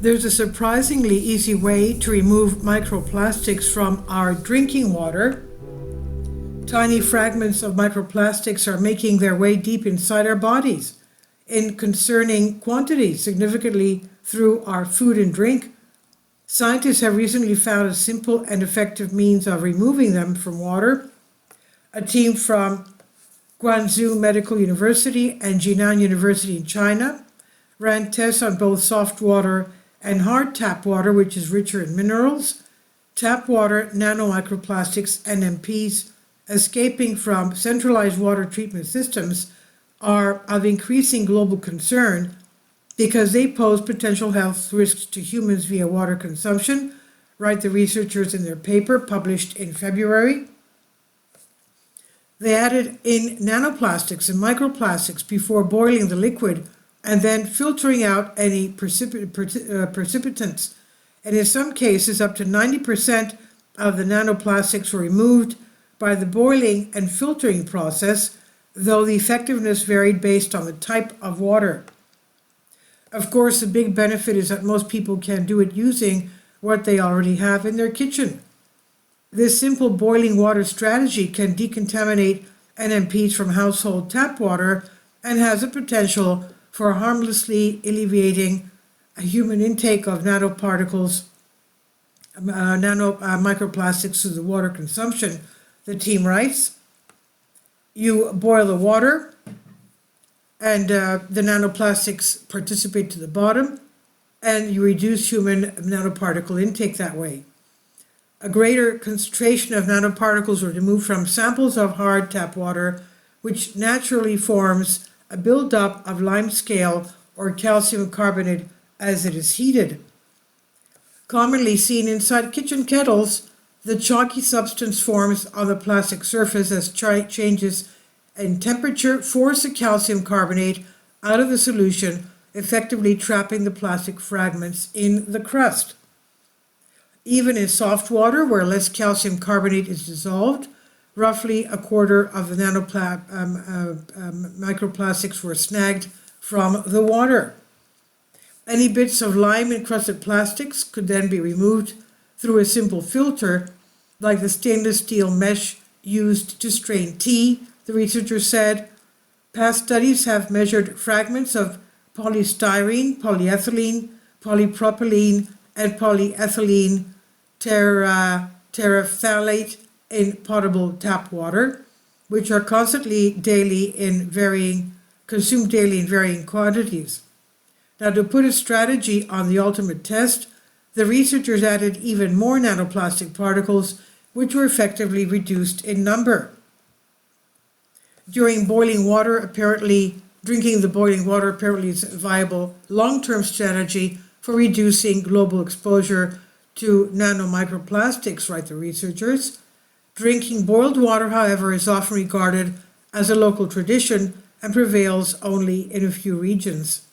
There's a surprisingly easy way to remove microplastics from our drinking water. Tiny fragments of microplastics are making their way deep inside our bodies in concerning quantities, significantly through our food and drink. Scientists have recently found a simple and effective means of removing them from water. A team from Guangzhou Medical University and Jinan University in China ran tests on both soft water and hard tap water, which is richer in minerals. Tap water nanomicroplastics, NMPs, escaping from centralized water treatment systems are of increasing global concern because they pose potential health risks to humans via water consumption, write the researchers in their paper published in February. They added in nanoplastics and microplastics before boiling the liquid and then filtering out any precipitants. And in some cases, up to 90% of the nanoplastics were removed by the boiling and filtering process, though the effectiveness varied based on the type of water. Of course, the big benefit is that most people can do it using what they already have in their kitchen. This simple boiling water strategy can decontaminate NMPs from household tap water and has a potential for harmlessly alleviating a human intake of nanoparticles, microplastics through the water consumption, the team writes. You boil the water and the nanoplastics participate to the bottom, and you reduce human nanoparticle intake that way. A greater concentration of nanoparticles were removed from samples of hard tap water, which naturally forms a buildup of limescale or calcium carbonate as it is heated. Commonly seen inside kitchen kettles, the chalky substance forms on the plastic surface as changes in temperature force the calcium carbonate out of the solution, effectively trapping the plastic fragments in the crust. Even in soft water, where less calcium carbonate is dissolved, roughly a quarter of the microplastics were snagged from the water. Any bits of lime-encrusted plastics could then be removed through a simple filter, like the stainless steel mesh used to strain tea, the researchers said. Past studies have measured fragments of polystyrene, polyethylene, polypropylene, and polyethylene terephthalate in potable tap water, which are consumed daily in varying quantities. Now, to put a strategy on the ultimate test, the researchers added even more nanoplastic particles, which were effectively reduced in number. Drinking the boiling water apparently is a viable long-term strategy for reducing global exposure to nanomicroplastics, write the researchers. Drinking boiled water, however, is often regarded as a local tradition and prevails only in a few regions.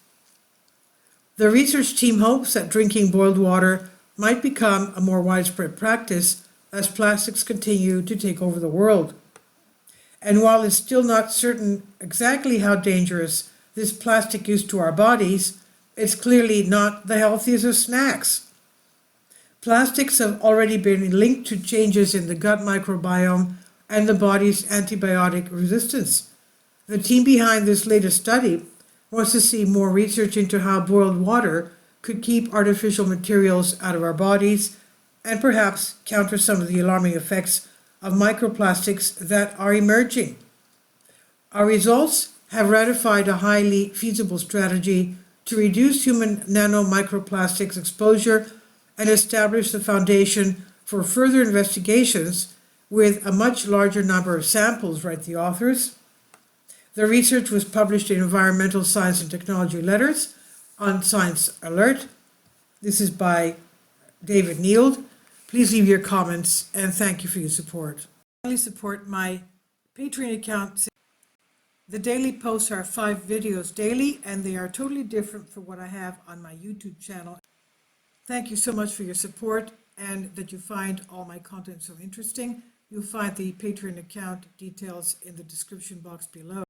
The research team hopes that drinking boiled water might become a more widespread practice as plastics continue to take over the world. And while it's still not certain exactly how dangerous this plastic is to our bodies, it's clearly not the healthiest of snacks. Plastics have already been linked to changes in the gut microbiome and the body's antibiotic resistance. The team behind this latest study wants to see more research into how boiled water could keep artificial materials out of our bodies and perhaps counter some of the alarming effects of microplastics that are emerging. Our results have ratified a highly feasible strategy to reduce human nanomicroplastics exposure and establish the foundation for further investigations with a much larger number of samples, write the authors. The research was published in Environmental Science and Technology Letters on Science Alert. This is by David Neild. Please leave your comments and thank you for your support. Finally, support my Patreon account. The daily posts are 5 videos daily and they are totally different from what I have on my YouTube channel. Thank you so much for your support and that you find all my content so interesting. You'll find the Patreon account details in the description box below.